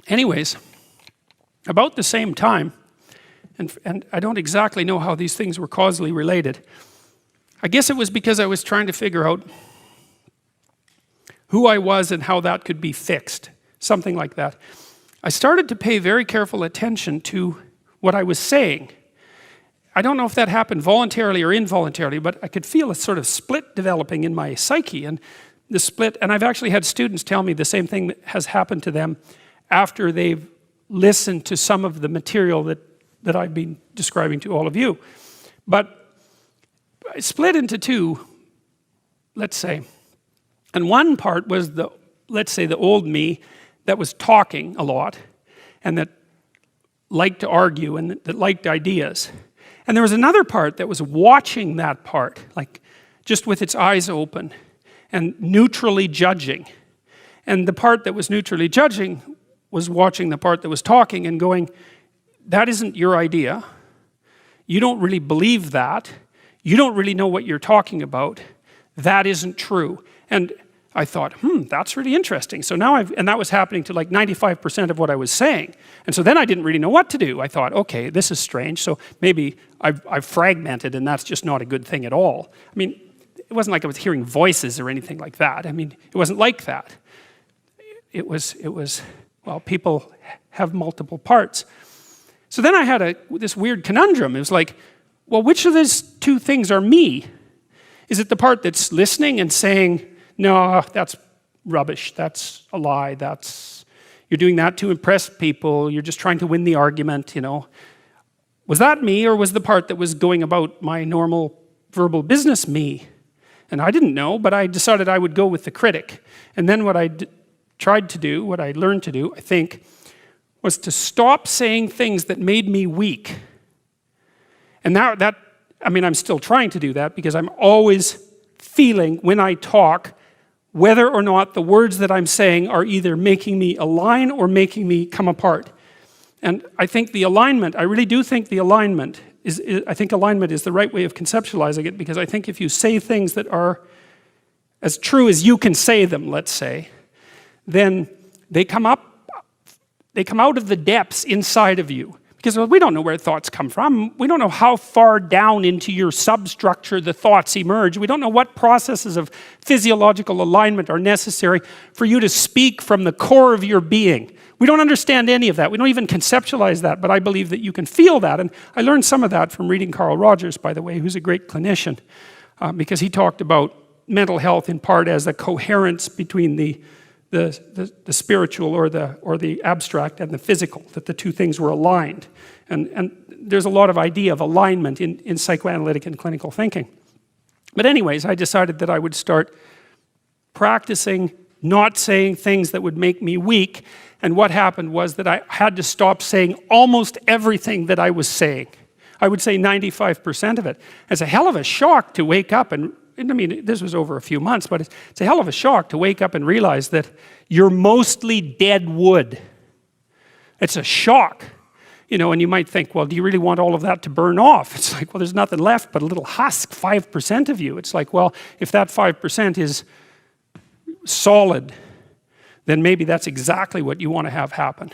Anyways, about the same time, and I don't exactly know how these things were causally related. I guess it was because I was trying to figure out who I was and how that could be fixed, something like that. I started to pay very careful attention to what I was saying. I don't know if that happened voluntarily or involuntarily, but I could feel a sort of split developing in my psyche, and the split, and I've actually had students tell me the same thing that has happened to them after they've listened to some of the material that I've been describing to all of you. But I split into two, let's say. And one part was let's say the old me that was talking a lot and that liked to argue and that liked ideas. And there was another part that was watching that part, like just with its eyes open and neutrally judging. And the part that was neutrally judging was watching the part that was talking and going, that isn't your idea. You don't really believe that. You don't really know what you're talking about. That isn't true. And I thought, that's really interesting. So now and that was happening to like 95% of what I was saying. And so then I didn't really know what to do. I thought, okay, this is strange. So maybe I've fragmented and that's just not a good thing at all. I mean, it wasn't like I was hearing voices or anything like that. I mean, it wasn't like that. It was, well, people have multiple parts. So then I had this weird conundrum. It was like, well, which of these two things are me? Is it the part that's listening and saying, no, that's rubbish, that's a lie, you're doing that to impress people, you're just trying to win the argument, you know. Was that me, or was the part that was going about my normal verbal business me? And I didn't know, but I decided I would go with the critic. And then what I tried to do, what I learned to do, I think, was to stop saying things that made me weak. And now I'm still trying to do that because I'm always feeling when I talk whether or not the words that I'm saying are either making me align or making me come apart. And I think the alignment, I really do think the alignment I think alignment is the right way of conceptualizing it, because I think if you say things that are as true as you can say them, let's say, then they come out of the depths inside of you. Because we don't know where thoughts come from. We don't know how far down into your substructure the thoughts emerge. We don't know what processes of physiological alignment are necessary for you to speak from the core of your being. We don't understand any of that. We don't even conceptualize that, but I believe that you can feel that. And I learned some of that from reading Carl Rogers, by the way, who's a great clinician, because he talked about mental health in part as a coherence between the spiritual or the abstract and the physical, that the two things were aligned. And there's a lot of idea of alignment in psychoanalytic and clinical thinking. But anyways, I decided that I would start practicing not saying things that would make me weak. And what happened was that I had to stop saying almost everything that I was saying. I would say 95% of it. It's a hell of a shock to wake up and I mean, this was over a few months, but it's a hell of a shock to wake up and realize that you're mostly dead wood. It's a shock, you know, and you might think, well, do you really want all of that to burn off? It's like, well, there's nothing left but a little husk, 5% of you. It's like, well, if that 5% is solid, then maybe that's exactly what you want to have happen.